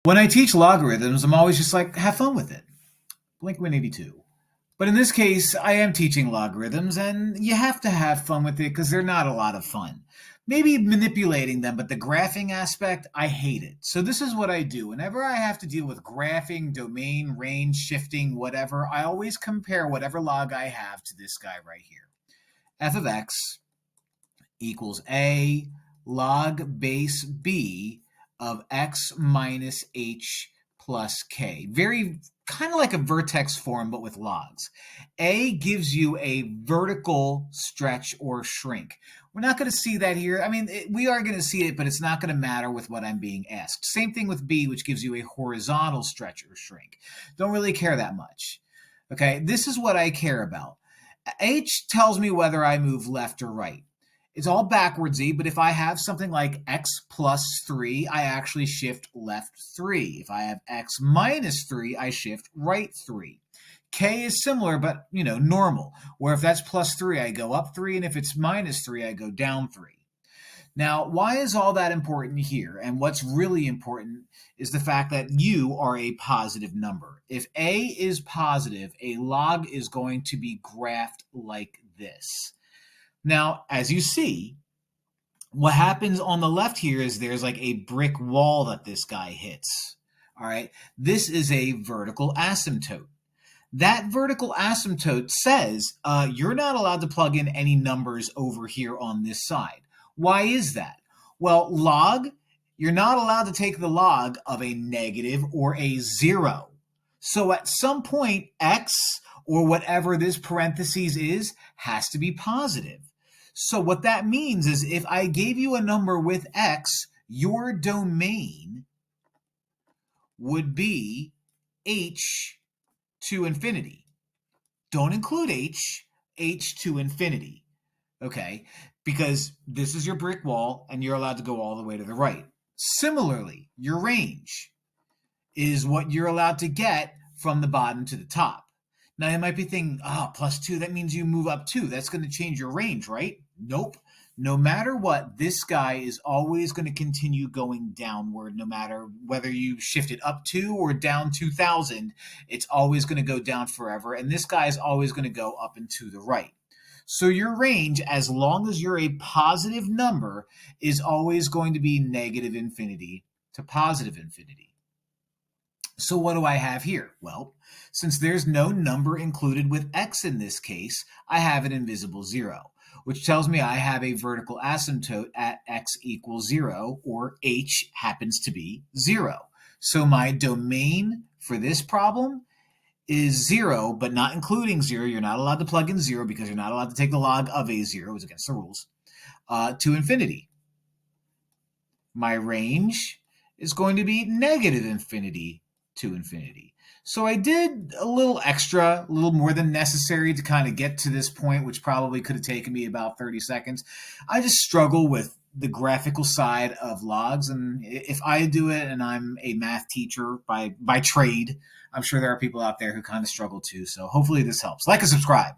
When I teach logarithms, I'm always just like, have fun with it. Blink 182. But in this case, I am teaching logarithms, and you have to have fun with it because they're not a lot of fun. Maybe manipulating them, but the graphing aspect, I hate it. So this is what I do. Whenever I have to deal with graphing, domain, range, shifting, whatever, I always compare whatever log I have to this guy right here. F of x equals a log base b of x minus h plus k. Very kind of like a vertex form, but with logs. A gives you a vertical stretch or shrink. We're not going to see that here. I mean, we are going to see it, but it's not going to matter with what I'm being asked. Same thing with B, which gives you a horizontal stretch or shrink. Don't really care that much. Okay, this is what I care about. H tells me whether I move left or right. It's all backwardsy, but if I have something like x plus 3, I actually shift left 3. If I have x minus 3, I shift right 3. K is similar, but, normal, where if that's plus 3, I go up 3, and if it's minus 3, I go down 3. Now, why is all that important here? And what's really important is the fact that you are a positive number. If A is positive, a log is going to be graphed like this. Now, as you see, what happens on the left here is there's like a brick wall that this guy hits. All right, this is a vertical asymptote. That vertical asymptote says you're not allowed to plug in any numbers over here on this side. Why is that? Well, log, you're not allowed to take the log of a negative or a 0. So at some point, x or whatever this parentheses is has to be positive. So what that means is if I gave you a number with x, your domain would be h to infinity. Don't include h to infinity, okay? Because this is your brick wall and you're allowed to go all the way to the right. Similarly, your range is what you're allowed to get from the bottom to the top. Now, you might be thinking, plus 2, that means you move up 2. That's going to change your range, right? Nope. No matter what, this guy is always going to continue going downward, no matter whether you shift it up 2 or down 2,000. It's always going to go down forever, and this guy is always going to go up and to the right. So your range, as long as you're a positive number, is always going to be negative infinity to positive infinity. So what do I have here? Well, since there's no number included with x in this case, I have an invisible 0, which tells me I have a vertical asymptote at x equals 0, or h happens to be 0. So my domain for this problem is 0, but not including 0. You're not allowed to plug in 0 because you're not allowed to take the log of a 0. It's against the rules. To infinity. My range is going to be negative infinity to infinity. So I did a little extra, a little more than necessary to kind of get to this point, which probably could have taken me about 30 seconds. I just struggle with the graphical side of logs, and if I do it and I'm a math teacher by trade, I'm sure there are people out there who kind of struggle too. So hopefully this helps. Like and subscribe.